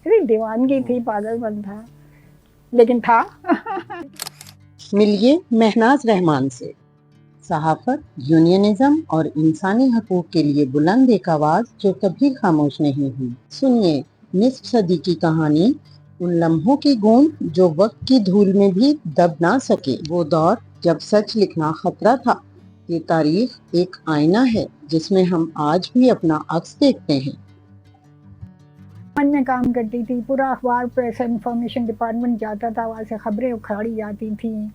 अरे दीवानगी थी, पागलपन था, लेकिन था। मिलिए महनाज रहमान से। सहाफत, यूनियनिज्म और इंसानी हकूक के लिए बुलंद एक आवाज जो कभी खामोश नहीं हुई। सुनिए निस्फ सदी की कहानी, उन लम्हों की गूंज जो वक्त की धूल में भी दब ना सके। वो दौर जब सच लिखना खतरा था। ये तारीख एक आईना है जिसमें हम आज भी अपना अक्स देखते हैं। मन में काम करती थी, पूरा अखबार प्रेस इंफॉर्मेशन डिपार्टमेंट जाता था, वहाँ से खबरें उखाड़ी जाती थी।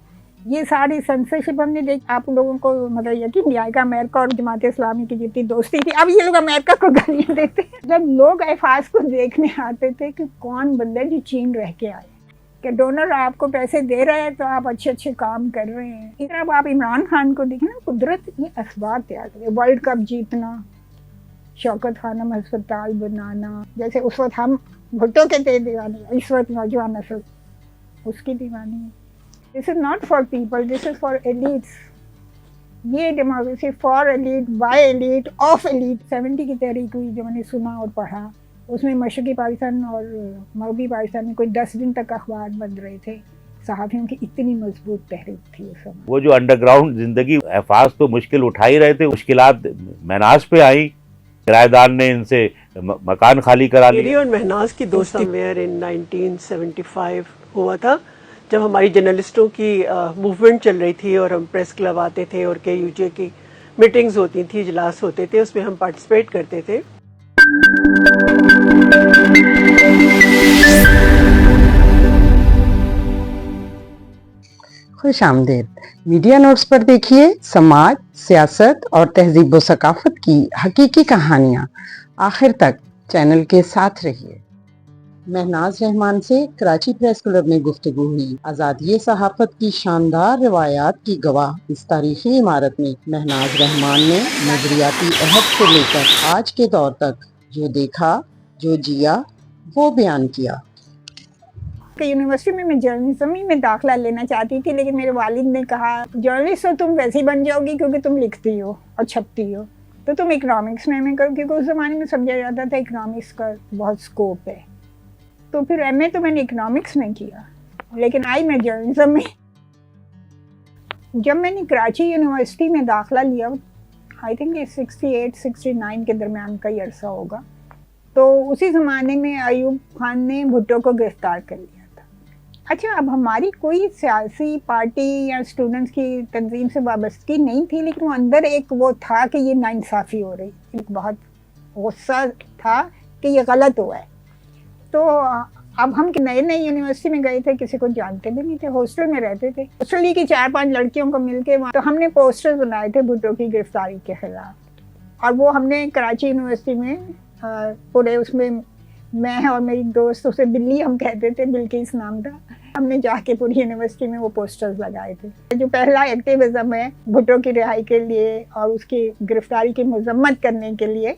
ये सारी सेंसरशिप हमने देख, आप लोगों को मतलब यकीन नहीं आएगा, अमेरिका और जमात इस्लामी की जितनी दोस्ती थी, अब ये लोग अमेरिका को गालियाँ देते हैं। जब लोग अहफाज को देखने आते थे कि कौन बंदा जो चीन रह के आए, कि डोनर आपको पैसे दे रहे हैं तो आप अच्छे अच्छे काम कर रहे हैं। इधर अब आप इमरान खान को देखें ना, कुदरत ये असबाब तैयार करे, वर्ल्ड कप जीतना, शौकत खानम अस्पताल बनाना, जैसे उस वक्त हम भुट्टो के थे दीवाने, इस वक्त नौजवान नस्ल उसकी दीवानी है। This is not for people, this is for elites. ये democracy for elite, by elite, of elite. 70 की तहरीक हुई जो मैंने सुना और पढ़ा, उसमें मशरक़ी पाकिस्तान और मगरबी पाकिस्तान में कोई 10 दिन तक अखबार बंद रहे थे। सहाफ़ियों की इतनी मजबूत तहरीक थी उस समय। वो जो अंडरग्राउंड जिंदगी, अहफाज तो मुश्किल उठा ही रहे थे, मुश्किलात महनाज पे आई। किराएदार ने इनसे मकान खाली करा लिया। मेरी और महनाज की दोस्त समवेयर इन 1975 हुआ था, जब हमारी जर्नलिस्टों की मूवमेंट चल रही थी और हम प्रेस क्लब आते थे और KUJ की मीटिंग्स होती थी, इजलास होते थे, उसमें हम पार्टिसिपेट करते थे। खुश आमदेद। मीडिया नोट्स पर देखिए समाज, सियासत और तहजीब व सकाफत की हकीकी कहानियां। आखिर तक चैनल के साथ रहिए। महनाज रहमान से कराची प्रेस क्लब में गुफ्तगू हुई। आज़ादी सहाफत की शानदार रिवायात की गवाह इस तारीखी इमारत में महनाज रहमान ने नजरियाती अहद से लेकर आज के दौर तक जो देखा, जो जिया, वो बयान किया। यूनिवर्सिटी में मैं जर्नलिज्म ही में दाखिला लेना चाहती थी, लेकिन मेरे वालिद ने कहा जर्नलिस्ट तो तुम वैसे ही बन जाओगी क्योंकि तुम लिखती हो और छपती हो, तो तुम इकोनॉमिक्स में करो, क्योंकि उस ज़माने में समझा जाता था इकोनॉमिक्स का बहुत स्कोप है। तो फिर MA तो मैंने इकोनॉमिक्स में किया, लेकिन आई मैं जर्नलिज्म में। जब मैंने कराची यूनिवर्सिटी में दाखिला लिया, आई थिंक ये 68-69 के दरमियान का ही अरसा होगा, तो उसी ज़माने में अयूब खान ने भुट्टो को गिरफ्तार कर लिया था। अच्छा, अब हमारी कोई सियासी पार्टी या स्टूडेंट्स की तंजीम से वाबस्तगी नहीं थी, लेकिन वो अंदर एक वो था कि ये नाइंसाफ़ी हो रही, एक बहुत गुस्सा था कि ये गलत हुआ है। तो अब हम नए नए यूनिवर्सिटी में गए थे, किसी को जानते भी नहीं थे, हॉस्टल में रहते थे। हॉस्टल की 4-5 लड़कियों को मिलके तो हमने पोस्टर्स बनाए थे भुट्टो की गिरफ्तारी के खिलाफ, और वो हमने कराची यूनिवर्सिटी में पूरे उसमें, मैं और मेरी दोस्त, उसे बिल्ली हम कहते थे, बिल्किस नाम था, हमने जाके पूरी यूनिवर्सिटी में वो पोस्टर्स लगाए थे। जो पहला एक्टिविज्म है भुट्टो की रिहाई के लिए और उसकी गिरफ्तारी की मजम्मत करने के लिए,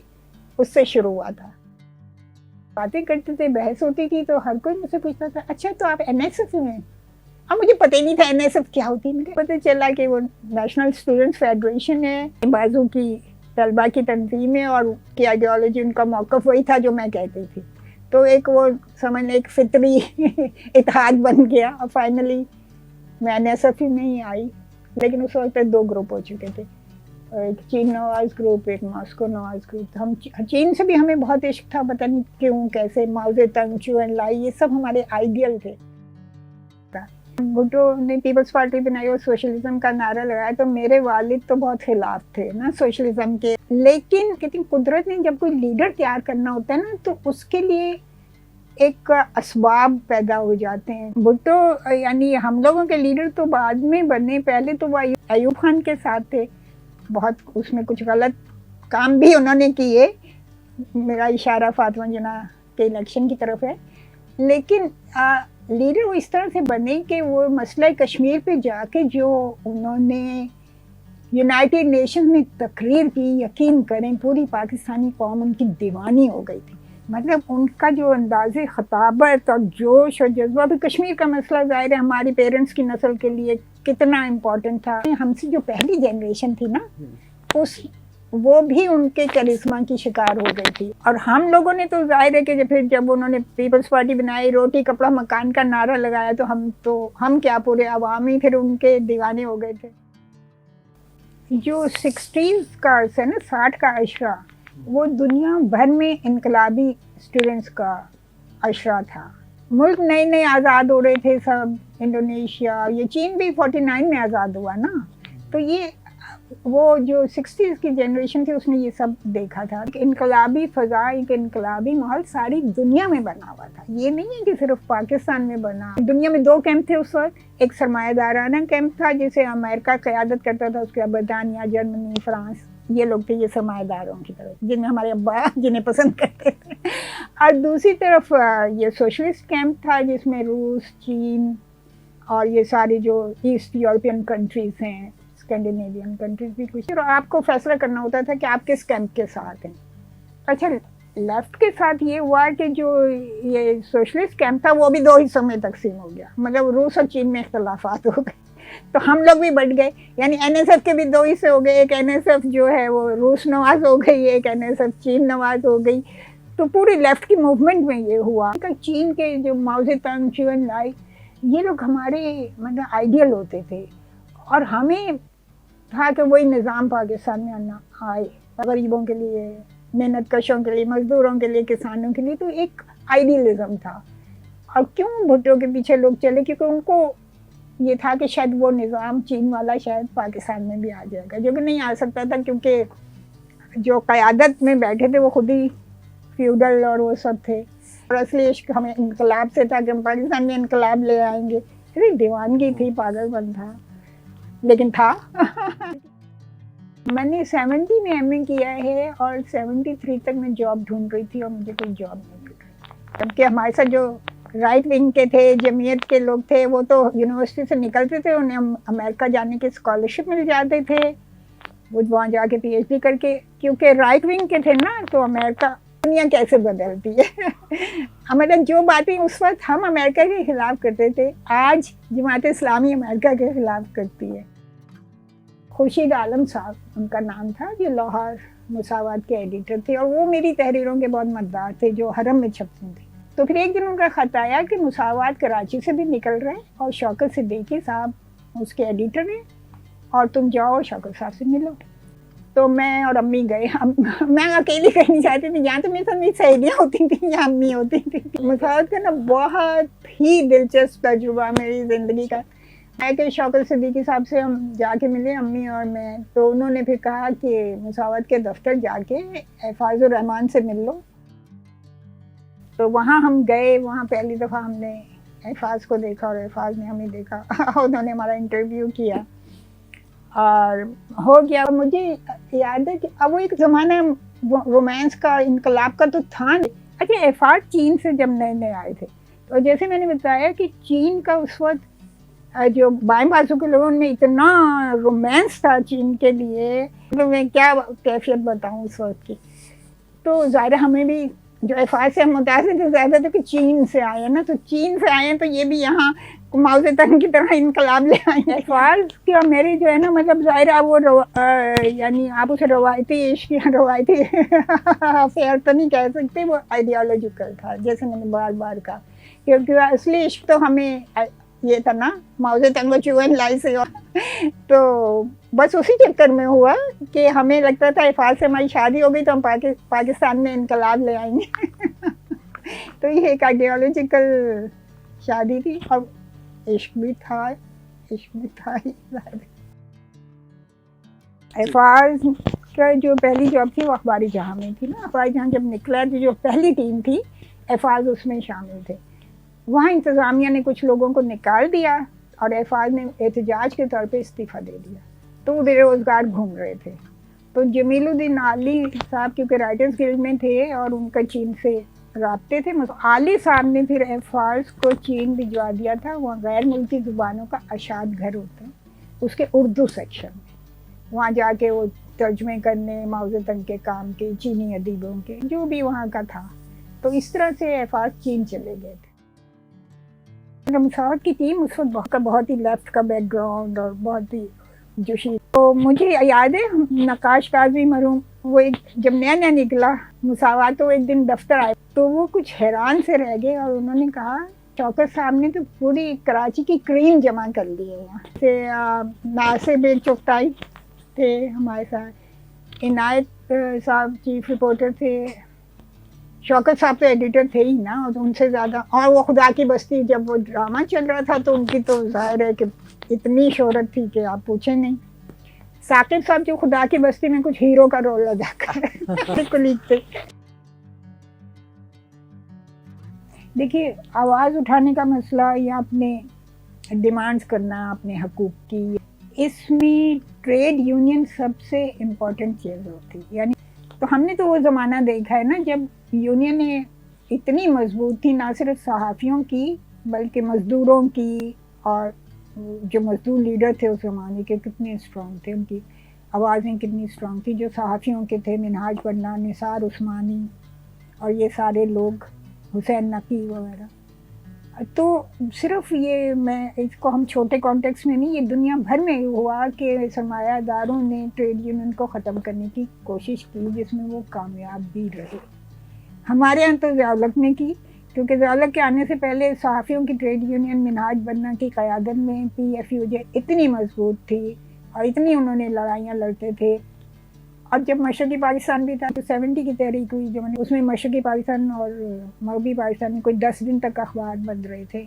उससे शुरू हुआ था। बातें करते थे, बहस होती थी, तो हर कोई मुझसे पूछता था अच्छा तो आप NSF में? अब मुझे पता ही नहीं था NSF क्या होती है। मुझे पता चला कि वो नेशनल स्टूडेंट्स फेडरेशन है, बाजू की तलबा की तंजीम है, और की आइडियोलॉजी, उनका मौक़िफ़ वही था जो मैं कहती थी। तो एक वो समझ लें एक फितरी इत्तेहाद बन गया, और फाइनली मैं NSF ही में ही आई। लेकिन उस वक्त 2 ग्रुप हो चुके थे, एक चीन नवाज ग्रुप, एक मॉस्को नवाज ग्रुप। हम चीन से भी हमें बहुत इश्क था, पता नहीं क्यों कैसे, माओ ज़ेडुंग, चू एन लाई, ये सब हमारे आइडियल थे। भुट्टो ने पीपल्स पार्टी बनाई और सोशलिज्म का नारा लगाया, तो मेरे वालिद तो बहुत खिलाफ थे ना सोशलिज्म के। लेकिन कहती कुदरत ने जब कोई लीडर तैयार करना होता है ना, तो उसके लिए एक असबाब पैदा हो जाते हैं। भुट्टो यानी हम लोगों के लीडर तो बाद में बने, पहले तो वो अयूब खान के साथ थे, बहुत उसमें कुछ गलत काम भी उन्होंने किए। मेरा इशारा फातिमा जिन्ना के इलेक्शन की तरफ है, लेकिन लीडर वो इस तरह से बने कि वो मसला कश्मीर पे जाके जो उन्होंने यूनाइटेड नेशन में तकरीर की, यकीन करें पूरी पाकिस्तानी कौम उनकी दीवानी हो गई थी। मतलब उनका जो अंदाज़े खताबत और जोश और जज्बा, भी कश्मीर का मसला ज़ाहिर है हमारी पेरेंट्स की नस्ल के लिए कितना इम्पोर्टेंट था। हमसे जो पहली जनरेशन थी ना, वो भी उनके करिश्मा की शिकार हो गई थी। और हम लोगों ने तो जाहिर है कि फिर जब उन्होंने पीपल्स पार्टी बनाई, रोटी कपड़ा मकान का नारा लगाया, तो हम क्या पूरे अवामी फिर उनके दीवाने हो गए थे। जो 60s का है ना, 60 का अशरा, वो दुनिया भर में इनकलाबी स्टूडेंट्स का अशरा था। मुल्क नए नए आज़ाद हो रहे थे सब, इंडोनेशिया, ये चीन भी 49 में आज़ाद हुआ ना। तो ये वो जो 60s की जनरेशन थी उसने ये सब देखा था कि इनकलाबी फ़ज़ा, एक इनकलाबी माहौल सारी दुनिया में बना हुआ था। ये नहीं है कि सिर्फ पाकिस्तान में बना। दुनिया में 2 कैंप थे उस वक्त। एक सरमायादाराना कैंप था जिसे अमेरिका क़यादत करता था, उसके बाद बरतानिया, जर्मनी, फ्रांस, ये लोग थे ये सरमायादारों की तरफ, जिनमें हमारे अब्बा जिन्हें पसंद करते थे। और दूसरी तरफ ये सोशलिस्ट कैंप था जिसमें रूस, चीन और ये सारी जो ईस्ट यूरोपियन कंट्रीज़ हैं, स्कैंडिनेवियन कंट्रीज भी कुछ। और आपको फैसला करना होता था कि आप किस कैंप के साथ हैं। अच्छा, लेफ्ट के साथ ये हुआ कि जो ये सोशलिस्ट कैंप था वो भी 2 हिस्सों में तकसीम हो गया, मतलब रूस और चीन में इख्तलाफात हो गए। तो हम लोग भी बढ़ गए, यानी NSF के भी 2 हिस्से हो गए। एक NSF जो है वो रूस नवाज हो गई, एक NSF चीन नवाज हो गई। तो पूरी लेफ्ट की मूवमेंट में ये हुआ कि चीन के जो माओ ज़ेडुंग, चू एन लाई, ये लोग हमारे मतलब आइडियल होते थे। और हमें था कि वही निज़ाम पाकिस्तान में आना आए, गरीबों के लिए, मेहनत कशों के लिए, मज़दूरों के लिए, किसानों के लिए। तो एक आइडियलिज़म था। और क्यों भुट्टो के पीछे लोग चले? क्योंकि उनको ये था कि शायद वो निज़ाम चीन वाला शायद पाकिस्तान में भी आ जाएगा, जो कि नहीं आ सकता था, क्योंकि जो क़यादत में बैठे थे वो खुद ही फ्यूडल और वो सब थे। और असली इश्क हमें इनकलाब से था कि हम पाकिस्तान में इनकलाब ले आएंगे। अरे दीवानगी थी, पागलपन था, लेकिन था। मैंने 70 में MA किया है और 73 तक मैं जॉब ढूंढ रही थी और मुझे कोई जॉब नहीं मिल रही। जबकि हमारे साथ जो राइट विंग के थे, जमीयत के लोग थे, वो तो यूनिवर्सिटी से निकलते थे, उन्हें अमेरिका जाने के स्कॉलरशिप मिल जाते थे, वो वहाँ जाके PhD करके, क्योंकि राइट विंग के थे ना। तो अमेरिका दुनिया कैसे बदलती है। मतलब जो बातें उस वक्त हम अमेरिका के ख़िलाफ़ करते थे, आज जमात इस्लामी अमेरिका के ख़िलाफ़ करती है। खुर्शीद आलम साहब उनका नाम था, जो लाहौर मुसावात के एडिटर थे, और वो मेरी तहरीरों के बहुत मददार थे जो हरम में छपती थी। तो फिर एक दिन उनका ख़त आया कि मुसावात कराची से भी निकल रहे हैं और शौकत सिद्दीकी साहब उसके एडिटर हैं, और तुम जाओ शौकत साहब से मिलो। तो मैं और अम्मी गए। मैं अकेली कहीं जाती थी, यहाँ तो मेरे साथ मेरी सहेलियाँ होती थी, यहाँ अम्मी होती थी। मुसावात का ना बहुत ही दिलचस्प तजुर्बा मेरी ज़िंदगी का है कि शौकत सिद्दीकी साहब से हम जाके मिले, अम्मी और मैं। तो उन्होंने फिर कहा कि मुसावात के दफ्तर जाके एफाजुर रहमान से मिल लो। तो वहाँ हम गए। वहाँ पहली दफ़ा हमने एफाज को देखा और एफाज ने हमें देखा। उन्होंने हमारा इंटरव्यू किया और हो गया। मुझे याद है कि अब वो एक ज़माना रोमांस का, इनकलाब का तो था। अच्छा, एफाज चीन से जब नए नए आए थे, तो जैसे मैंने बताया कि चीन का उस वक्त जो बाएं बाजू के लोगों में इतना रोमांस था चीन के लिए, तो मैं क्या कैफियत बताऊं उस वक्त की। तो ज़ाहिर हमें भी जो एफआर से हम मुतासिर थे ज़्यादा, तो कि चीन से आए ना, तो चीन से आए तो ये भी यहाँ माओ ज़ेडुंग की तरह इनकलाब ले आए। एफआर की और मेरी जो है ना, मतलब ज़ाहिर वो यानी आप उसे रवायती इश्क या रवायती अफेयर तो नहीं कह सकते, वो आइडियोलॉजिकल था, जैसे मैंने बार बार कहा। क्योंकि असली इश्क तो हमें ये था ना, माओ ज़ेडुंग चू एन लाई से। तो बस उसी चक्कर में हुआ कि हमें लगता था एफआर से हमारी शादी हो गई तो हम पाकिस्तान में इनकलाब ले आएंगे। तो ये एक आइडियोलॉजिकल शादी थी और इश्क भी था ही। एफआर का जो पहली जॉब थी वो अखबारी जहां में थी ना। अखबारी जहां जब निकला तो जो पहली टीम थी एफआर उसमें शामिल थे। वहाँ इंतज़ामिया ने कुछ लोगों को निकाल दिया और एफआर ने एहतजाज के तौर पे इस्तीफ़ा दे दिया। तो वो बेरोज़गार घूम रहे थे। तो जमीलुद्दीन आली साहब क्योंकि राइटर्स गिल्ड में थे और उनका चीन से राब्ते थे, आली साहब ने फिर एफआर को चीन भिजवा दिया था। वहाँ गैर मुल्की ज़ुबानों का अशाद घर होता है, उसके उर्दू सेक्शन में। वहाँ जाके वो तर्जमे करने माओ ज़ेडुंग के काम के, चीनी अदीबों के, जो भी वहाँ का था। तो इस तरह से एफआर चीन चले गए थे। मुसावात की टीम उस वक्त बहुत ही लेफ्ट का बैकग्राउंड और बहुत ही जोशी। तो मुझे याद है नक्काश काजी मरहूम, वो एक जब नया नया निकला मुसावात, तो एक दिन दफ्तर आए तो वो कुछ हैरान से रह गए और उन्होंने कहा शौकत साहब ने तो पूरी कराची की क्रीम जमा कर ली है यहाँ से। नासिब एक चुगताई थे हमारे साथ, इनायत साहब चीफ रिपोर्टर थे, शौकत साहब तो एडिटर थे ही ना, और उनसे ज़्यादा। और वो खुदा की बस्ती जब वो ड्रामा चल रहा था तो उनकी तो जाहिर है कि इतनी शोहरत थी कि आप पूछें नहीं। साकिब साहब जो खुदा की बस्ती में कुछ हीरो का रोल अदा कर रहे थे। देखिए, आवाज़ उठाने का मसला या अपने डिमांड्स करना अपने हकूक़ की, इसमें ट्रेड यूनियन सबसे इम्पोर्टेंट चीज़ होती। यानी तो हमने तो वो ज़माना देखा है ना जब यूनियनें इतनी मजबूत थी, ना सिर्फ सहाफ़ियों की बल्कि मज़दूरों की, और जो मज़दूर लीडर थे उस ज़माने के कितने स्ट्रॉन्ग थे, उनकी आवाज़ें कितनी स्ट्रॉन्ग थी। जो सहाफ़ियों के थे मिनहाज पन्ना, निसार उस्मानी और ये सारे लोग, हुसैन नकी वगैरह। तो सिर्फ ये, मैं इसको हम छोटे कॉन्टेक्स्ट में नहीं, ये दुनिया भर में हुआ कि सरमायादारों ने ट्रेड यूनियन को ख़त्म करने की कोशिश की, जिसमें वो कामयाब भी रहे। हमारे यहाँ तो ज़िया-उल-हक ने की, क्योंकि ज़िया-उल-हक के आने से पहले सहाफ़ियों की ट्रेड यूनियन मिनहाज बन्ना की क़यादत में PFUJ इतनी मजबूत थी और इतनी उन्होंने लड़ाइयाँ लड़ते थे। और जब मशरक़ी पाकिस्तान भी था तो 70 की तहरीक हुई, जो उसमें मशरक़ी पाकिस्तान और मगरबी पाकिस्तान में कोई 10 दिन तक अखबार बंद रहे थे।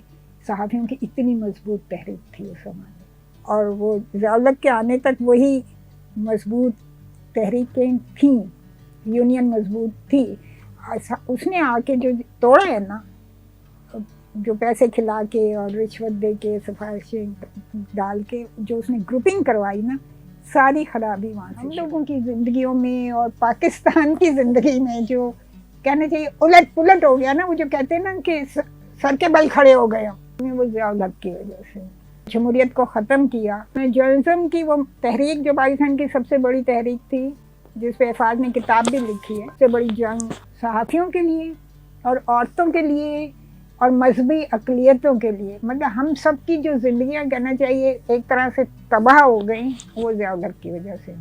सहाफ़ियों की इतनी मजबूत तहरीक थी उस ज़माने, और वो ज़िया-उल-हक के आने तक वही मजबूत तहरीकें थीं, यूनियन मजबूत थी। उसने आके जो तोड़ा है ना, जो पैसे खिला के और रिश्वत दे के सिफारिशें डाल के जो उसने ग्रुपिंग करवाई ना, सारी खराबी वहाँ से। हम लोगों की ज़िंदगियों में और पाकिस्तान की ज़िंदगी में जो कहना चाहिए उलट पुलट हो गया ना, वो जो कहते हैं ना कि सर के बल खड़े हो गए, वो ज़िया-उल-हक की वजह से जमहूरियत को ख़त्म किया। जर्नलिज्म की वो तहरीक जो पाकिस्तान की सबसे बड़ी तहरीक थी, जिस पे एफाज ने किताब भी लिखी है, सबसे बड़ी जंग सहाफ़ियों के लिए और औरतों के लिए और मजहबी अक़लियतों के लिए, मतलब हम सब की जो ज़िंदगियाँ कहना चाहिए एक तरह से तबाह हो गई, वो ज़िया-उल-हक की वजह से।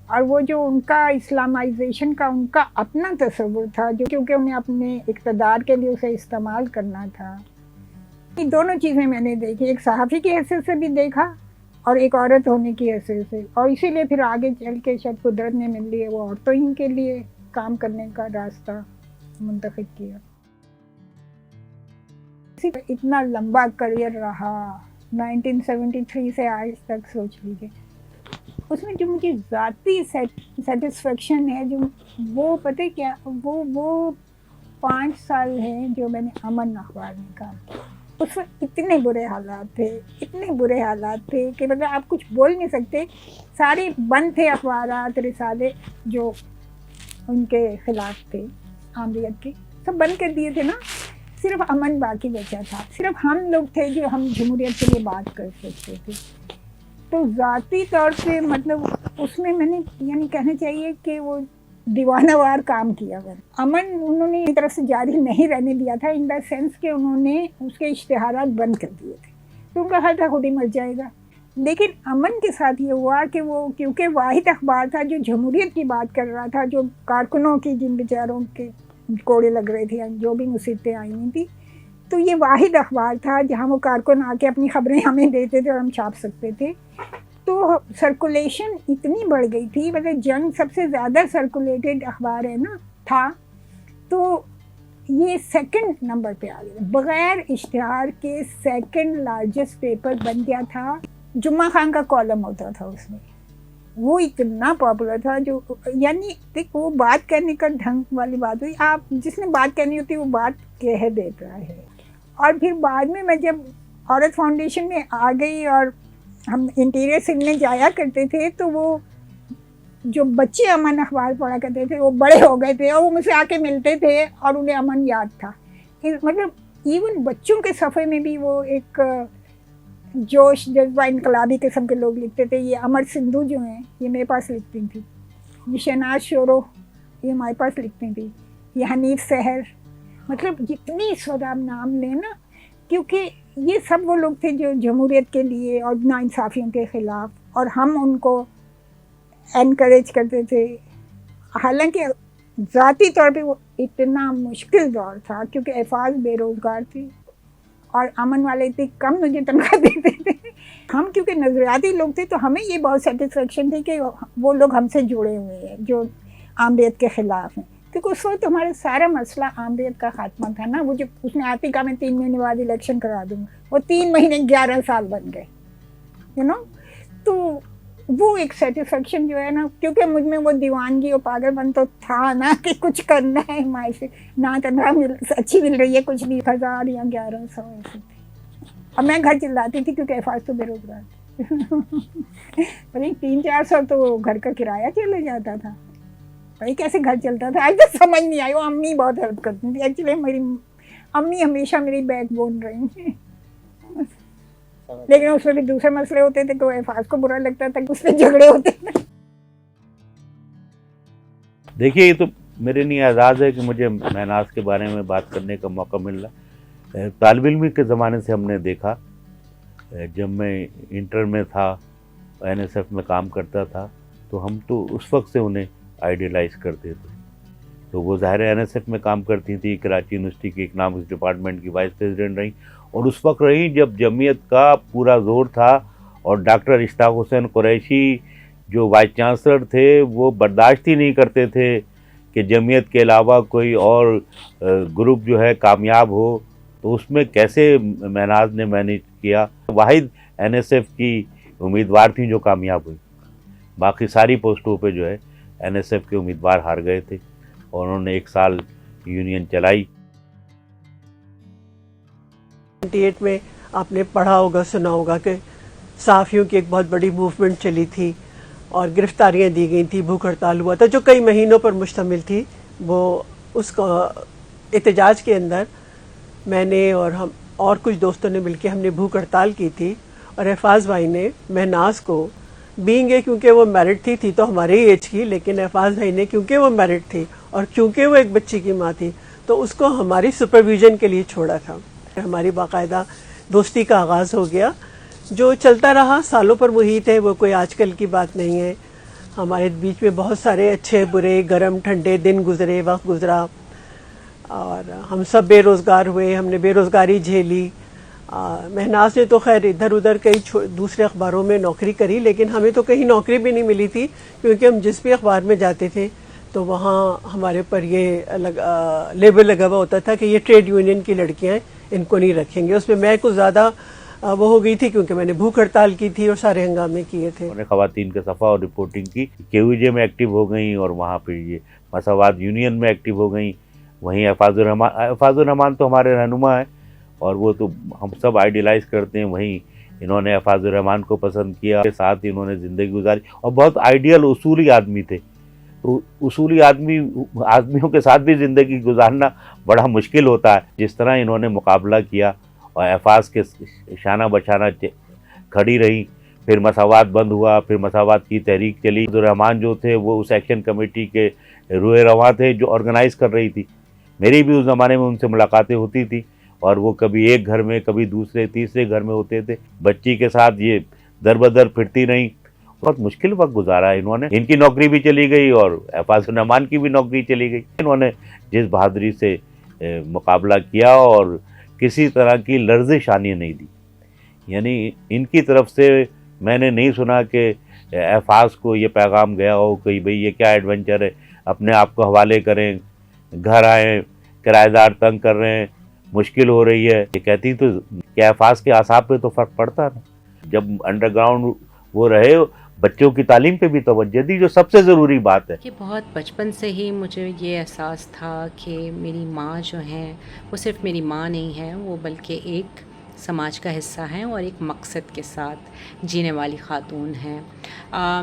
और वो जो उनका इस्लामाइजेशन का उनका अपना तसव्वुर था, जो क्योंकि उन्हें अपने इक़्तिदार के लिए उसे इस्तेमाल करना था। ये दोनों चीज़ें मैंने देखी, एक सहाफ़ी की हैसियत से भी देखा और एक औरत होने की हैसियत से, और इसीलिए फिर आगे चल के शायद कुदरत ने मिल लिए वो औरतों ही के लिए काम करने का रास्ता मुंतखब किया। इतना लंबा करियर रहा 1973 से आज तक, सोच लीजिए। उसमें जो मुझे ज़ाती सेटिस्फेक्शन है, जो वो पता है क्या, वो 5 साल हैं जो मैंने अमन अखबार में काम किया। उसमें इतने बुरे हालात थे, इतने बुरे हालात थे कि मतलब आप कुछ बोल नहीं सकते। सारे बंद थे अखबारात, रिसाले जो उनके ख़िलाफ़ थे आमरीत के, सब बंद कर दिए थे ना। सिर्फ अमन बाकी बचा था, सिर्फ हम लोग थे जो हम जमहूरियत के लिए बात कर सकते थे। तो ज़ाती तौर पे मतलब उसमें मैंने यानी कहना चाहिए कि वो दीवानावार काम किया। अमन उन्होंने एक तरफ से जारी नहीं रहने दिया था, इन द सेंस कि उन्होंने उसके इश्तिहारात बंद कर दिए थे, तो उनका ख्याल था खुद ही मर जाएगा। लेकिन अमन के साथ ये हुआ कि वो क्योंकि वाहिद अखबार था जो जमहूरियत की बात कर रहा था, जो कारकुनों की, जिन बेचारों के कोड़े लग रहे थे, जो भी मुसीबतें आई हुई थी, तो ये वाहिद अखबार था जहाँ वो कारकुन आके अपनी खबरें हमें देते थे और हम छाप सकते थे। तो सर्कुलेशन इतनी बढ़ गई थी, मतलब जंग सबसे ज़्यादा सर्कुलेटेड अखबार है ना था, तो ये सेकंड नंबर पे आ गया, बग़ैर इश्तिहार के सेकंड लार्जेस्ट पेपर बन गया था। जुम्मा खान का कॉलम होता था उसमें, वो इतना पॉपुलर था। जो यानी देख, वो बात करने का ढंग वाली बात हुई, आप जिसने बात करनी होती है वो बात कह देता है। और फिर बाद में मैं जब औरत फाउंडेशन में आ गई और हम इंटीरियर सिलने जाया करते थे, तो वो जो बच्चे अमन अखबार पढ़ा करते थे वो बड़े हो गए थे और वो मुझसे आके मिलते थे और उन्हें अमन याद था। मतलब इवन बच्चों के सफ़े में भी वो एक जोश, जज्बा, इनकलाबी किस्म के लोग लिखते थे। ये अमर सिंधु जो हैं ये मेरे पास लिखती थी, ये शहनाज शोरो ये हमारे पास लिखती थी, ये हनीफ सहर, मतलब जितनी इस वक्त आप नाम लें ना, क्योंकि ये सब वो लोग थे जो जमहूरियत के लिए और नाइंसाफ़ियों के ख़िलाफ़ اور ہم ان کو انکریج کرتے تھے. حالانکہ ذاتی طور پہ وہ اتنا مشکل دور تھا کیونکہ افاظ بے روزگار تھی اور امن والے اتنی کم مجھے تنخواہ دیتے تھے. ہم کیونکہ نظریاتی لوگ تھے تو ہمیں یہ بہت سیٹسفیکشن تھی کہ وہ لوگ ہم سے جڑے ہوئے ہیں جو آمریت کے خلاف ہیں. کیونکہ اس وقت ہمارا سارا مسئلہ آمریت کا خاتمہ تھا نا. وہ جو اس نے آتی کہا میں 3 مہینے بعد الیکشن کرا دوں گا, وہ 3 مہینے 11 سال بن گئے تو وہ ایک سیٹسفیکشن جو ہے نا, کیونکہ مجھ میں وہ دیوانگی اور پاگل پن تو تھا نا کہ کچھ کرنا ہے معاشی, نہ تنخواہ اچھی مل رہی ہے, کچھ نہیں, 1000 یا 1100 ایسے. اور میں گھر چلاتی تھی کیونکہ افاظ تو بے روزگار تھی. 300-400 تو گھر کا کرایہ چلے جاتا تھا. بھائی کیسے گھر چلتا تھا آج تک سمجھ نہیں آئی. وہ امی بہت ہیلپ کرتی تھی. ایکچولی میری امی ہمیشہ میری بیک بون رہی ہیں. لیکن اس میں بھی دوسرے مسئلے ہوتے تھے کہ افاظ کو برا لگتا تھا کہ اس پہ جھگڑے ہوتے تھے. دیکھیے یہ تو میرے لیے اعزاز ہے کہ مجھے مہناز کے بارے میں بات کرنے کا موقع مل رہا. طالب علمی کے زمانے سے ہم نے دیکھا, جب میں انٹر میں تھا, NSF میں کام کرتا تھا, تو ہم تو اس وقت سے انہیں آئیڈیلائز کرتے تھے. تو وہ ظاہر NSF میں کام کرتی تھی, کراچی یونیورسٹی کی اکنامکس ڈپارٹمنٹ کی وائس پریزیڈنٹ رہی, اور اس وقت رہی جب جمعیت کا پورا زور تھا. اور ڈاکٹر اشتاق حسین قریشی جو وائس چانسلر تھے وہ برداشت ہی نہیں کرتے تھے کہ جمعیت کے علاوہ کوئی اور گروپ جو ہے کامیاب ہو. تو اس میں کیسے مہناز نے مینیج کیا. واحد NSF کی امیدوار تھیں جو کامیاب ہوئی, باقی ساری پوسٹوں پہ جو ہے NSF کے امیدوار ہار گئے تھے, اور انہوں نے 1 سال یونین چلائی. 98 میں آپ نے پڑھا ہوگا, سنا ہوگا کہ صحافیوں کی ایک بہت بڑی موومنٹ چلی تھی اور گرفتاریاں دی گئی تھیں, بھوک ہڑتال ہوا تھا جو کئی مہینوں پر مشتمل تھی. وہ اس کا احتجاج کے اندر میں نے اور ہم اور کچھ دوستوں نے مل کے ہم نے بھوک ہڑتال کی تھی. اور افاظ بھائی نے مہناز کو بینگ ہے کیونکہ وہ میرڈ تھی تو ہمارے ہی ایج کی, لیکن افاظ بھائی نے کیونکہ وہ میرڈ تھی اور کیونکہ وہ ایک بچی کی ماں تھی تو اس کو ہماری سپرویژن کے لیے چھوڑا تھا. ہماری باقاعدہ دوستی کا آغاز ہو گیا جو چلتا رہا, سالوں پر محیط ہے, وہ کوئی آج کل کی بات نہیں ہے. ہمارے بیچ میں بہت سارے اچھے برے گرم ٹھنڈے دن گزرے, وقت گزرا, اور ہم سب بے روزگار ہوئے, ہم نے بے روزگاری جھیلی. مہناز نے تو خیر ادھر ادھر کئی دوسرے اخباروں میں نوکری کری, لیکن ہمیں تو کہیں نوکری بھی نہیں ملی تھی کیونکہ ہم جس بھی اخبار میں جاتے تھے تو وہاں ہمارے پر یہ لیبل لگا ہوا ہوتا تھا کہ یہ ٹریڈ یونین کی لڑکیاں ہیں, ان کو نہیں رکھیں گے. اس میں کچھ زیادہ وہ ہو گئی تھی کیونکہ میں نے بھوک ہڑتال کی تھی اور سارے ہنگامے کیے تھے. انہوں نے خواتین کے صفحہ اور رپورٹنگ کی, KUJ میں ایکٹیو ہو گئیں, اور وہاں پہ یہ مساوات یونین میں ایکٹیو ہو گئیں. وہیں افاظ الرحمان تو ہمارے رہنما ہیں اور وہ تو ہم سب آئیڈیلائز کرتے ہیں. وہیں انہوں نے افاظ الرحمان کو پسند کیا, کے ساتھ انہوں نے زندگی گزاری, اور بہت آئیڈیل اصولی آدمی تھے. تو اصولی آدمیوں کے ساتھ بھی زندگی گزارنا بڑا مشکل ہوتا ہے. جس طرح انہوں نے مقابلہ کیا اور افاظ کے شانہ بشانہ کھڑی رہی, پھر مساوات بند ہوا, پھر مساوات کی تحریک چلی. عبد الرحمان جو تھے وہ اس ایکشن کمیٹی کے روئے رواں تھے جو آرگنائز کر رہی تھی. میری بھی اس زمانے میں ان سے ملاقاتیں ہوتی تھی, اور وہ کبھی ایک گھر میں کبھی دوسرے تیسرے گھر میں ہوتے تھے. بچی کے ساتھ یہ در بدر پھرتی رہیں. بہت مشکل وقت گزارا ہے انہوں نے. ان کی نوکری بھی چلی گئی اور افاظ الرحمان کی بھی نوکری چلی گئی. انہوں نے جس بہادری سے مقابلہ کیا اور کسی طرح کی لرزش آنے نہیں دی. یعنی ان کی طرف سے میں نے نہیں سنا کہ افاظ کو یہ پیغام گیا ہو کہ بھئی یہ کیا ایڈونچر ہے, اپنے آپ کو حوالے کریں, گھر آئیں, کرایہ دار تنگ کر رہے ہیں, مشکل ہو رہی ہے. یہ کہتی تو کہ افاظ کے اعصاب پہ تو فرق پڑتا نا. جب انڈر گراؤنڈ وہ رہے, بچوں کی تعلیم پہ بھی توجہ دی جو سب سے ضروری بات ہے. کہ بہت بچپن سے ہی مجھے یہ احساس تھا کہ میری ماں جو ہیں وہ صرف میری ماں نہیں ہے, وہ بلکہ ایک سماج کا حصہ ہیں اور ایک مقصد کے ساتھ جینے والی خاتون ہیں.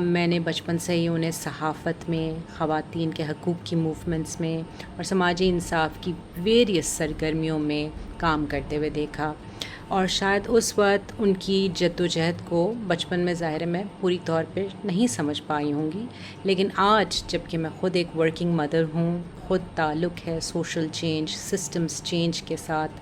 میں نے بچپن سے ہی انہیں صحافت میں, خواتین کے حقوق کی موومنٹس میں اور سماجی انصاف کی ویریس سرگرمیوں میں کام کرتے ہوئے دیکھا. اور شاید اس وقت ان کی جد و جہد کو بچپن میں ظاہر میں پوری طور پہ نہیں سمجھ پائی ہوں گی, لیکن آج جب کہ میں خود ایک ورکنگ مدر ہوں, خود تعلق ہے سوشل چینج, سسٹمز چینج کے ساتھ,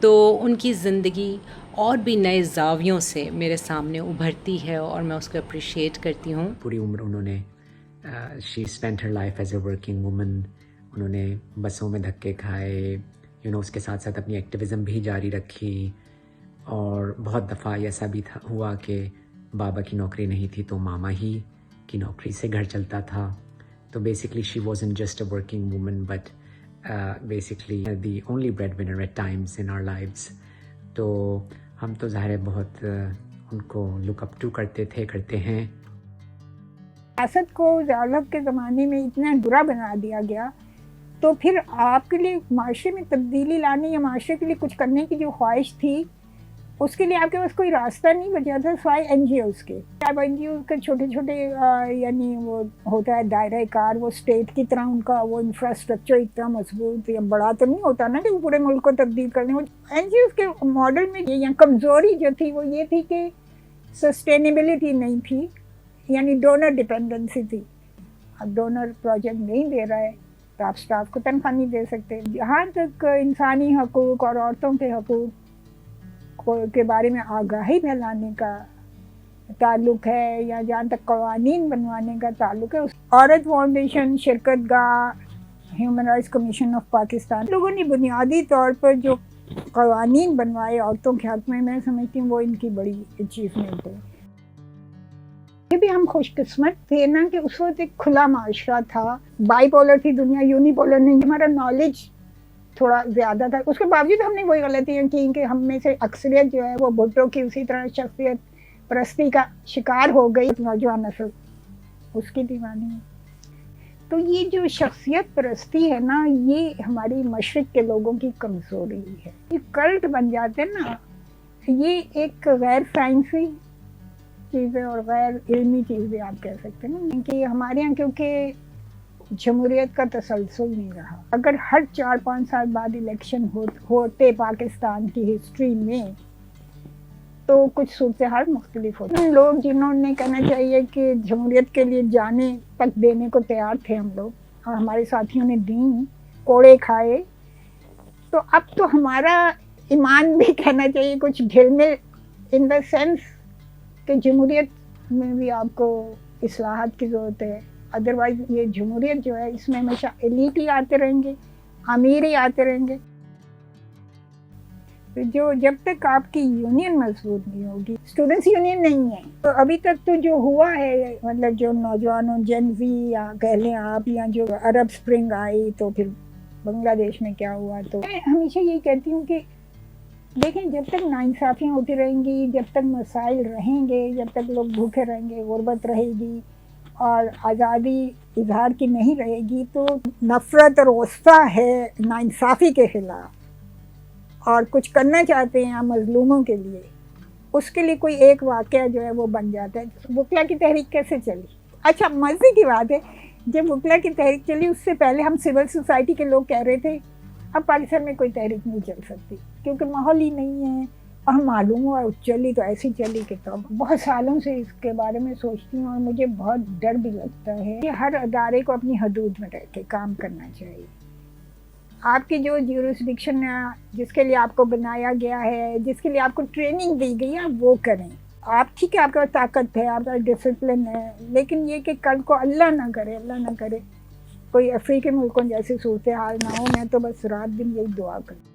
تو ان کی زندگی اور بھی نئے زاویوں سے میرے سامنے ابھرتی ہے اور میں اس کو اپریشیٹ کرتی ہوں. پوری عمر انہوں نے she spend her life as a working woman. انہوں نے بسوں میں دھکے کھائے، اس کے ساتھ ساتھ اپنی ایکٹیویزم بھی جاری رکھی. اور بہت دفعہ ایسا بھی ہوا کہ بابا کی نوکری نہیں تھی تو ماما ہی کی نوکری سے گھر چلتا تھا. تو basically she wasn't just a working woman but basically the only breadwinner at times in our lives. تو ہم تو ظاہر ہے بہت ان کو لک اپ ٹو کرتے ہیں. سیاست کو ضیاءالحق کے زمانے میں اتنا برا بنا دیا گیا، تو پھر آپ کے لیے معاشرے میں تبدیلی لانے یا معاشرے کے لیے کچھ کرنے کی جو خواہش تھی، اس کے لیے آپ کے پاس کوئی راستہ نہیں بچا تھا سوائے این جی اوز کے. اب این جی اوز کے چھوٹے چھوٹے یعنی وہ ہوتا ہے دائرۂ کار، وہ اسٹیٹ کی طرح ان کا وہ انفراسٹرکچر اتنا مضبوط یا بڑا تو نہیں ہوتا نا کہ وہ پورے ملک کو تبدیل کرنے. این جی اوز کے ماڈل میں یا کمزوری جو تھی وہ یہ تھی کہ سسٹینیبلٹی نہیں تھی، یعنی ڈونر ڈپینڈنسی تھی. اب ڈونر پروجیکٹ نہیں دے رہا ہے تو آپ اسٹاف کو تنخواہ نہیں دے سکتے. جہاں تک انسانی حقوق اور عورتوں کے حقوق کے بارے میں آگاہی پھیلانے کا تعلق ہے یا جہاں تک قوانین بنوانے کا تعلق ہے، عورت فاؤنڈیشن، شرکت گاہ، human rights commission of Pakistan, لوگوں نے بنیادی طور پر جو قوانین بنوائے عورتوں کے حق میں سمجھتی ہوں وہ ان کی بڑی اچیومنٹ ہے. یہ بھی ہم خوش قسمت تھے نا کہ اس وقت ایک کھلا معاشرہ تھا، بائی پولر تھی دنیا، یونی پولر نہیں. ہمارا نالج تھوڑا زیادہ تھا، اس کے باوجود ہم نے وہی غلطیاں کی کہ ہم میں سے اکثریت جو ہے وہ بھٹو کی اسی طرح شخصیت پرستی کا شکار ہو گئی. نوجوان نسل اس کی دیوانی ہے. تو یہ جو شخصیت پرستی ہے نا، یہ ہماری مشرق کے لوگوں کی کمزوری ہے. یہ کلٹ بن جاتے ہیں نا، یہ ایک غیر سائنسی چیز ہے اور غیر علمی چیز بھی آپ کہہ سکتے ہیں نا، کہ ہمارے یہاں کیونکہ جمہوریت کا تسلسل نہیں رہا. اگر ہر 4-5 سال بعد الیکشن ہوتے پاکستان کی ہسٹری میں تو کچھ صورتحال مختلف ہوتی. لوگ جنہوں نے کہنا چاہیے کہ جمہوریت کے لیے جانیں تک دینے کو تیار تھے ہم لوگ، اور ہمارے ساتھیوں نے دیں، کوڑے کھائے. تو اب تو ہمارا ایمان بھی کہنا چاہیے کچھ ڈھل میں، ان دا سینس کہ جمہوریت میں بھی آپ کو اصلاحات کی ضرورت ہے. ادروائز یہ جمہوریت جو ہے اس میں ہمیشہ ایلیٹ ہی آتے رہیں گے، امیر ہی آتے رہیں گے. جو جب تک آپ کی یونین مضبوط نہیں ہوگی، اسٹوڈنٹس یونین نہیں ہے. تو ابھی تک تو جو ہوا ہے، مطلب جو نوجوانوں جن زی یا کہہ لیں آپ، یا جو عرب اسپرنگ آئی، تو پھر بنگلہ دیش میں کیا ہوا. تو میں ہمیشہ یہی کہتی ہوں کہ دیکھیں، جب تک ناانصافیاں ہوتی رہیں گی، جب تک مسائل رہیں گے، جب تک لوگ بھوکے رہیں گے، غربت رہے گی اور آزادی اظہار کی نہیں رہے گی، تو نفرت اور غصہ ہے ناانصافی کے خلاف اور کچھ کرنا چاہتے ہیں آپ مظلوموں کے لیے، اس کے لیے کوئی ایک واقعہ جو ہے وہ بن جاتا ہے. وکلا کی تحریک کیسے چلی؟ اچھا، مزے کی بات ہے، جب وکلا کی تحریک چلی اس سے پہلے ہم سول سوسائٹی کے لوگ کہہ رہے تھے اب پاکستان میں کوئی تحریک نہیں چل سکتی کیونکہ ماحول ہی نہیں ہے. اور معلوم ہوا چلی تو ایسی چلی کہ تو بہت سالوں سے اس کے بارے میں سوچتی ہوں اور مجھے بہت ڈر بھی لگتا ہے کہ ہر ادارے کو اپنی حدود میں رہ کے کام کرنا چاہیے. آپ کی جو جیورسڈکشن جس کے لیے آپ کو بنایا گیا ہے، جس کے لیے آپ کو ٹریننگ دی گئی ہے، آپ وہ کریں. آپ ٹھیک ہے، آپ کے پاس طاقت ہے، آپ کا ڈسپلن ہے، لیکن یہ کہ کل کو اللہ نہ کرے کوئی افریقی ملکوں جیسی صورتحال نہ ہو. میں تو بس رات دن یہی دعا کروں.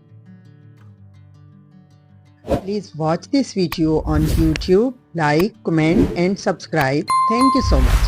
Please watch this video on YouTube, like, comment and subscribe. Thank you so much.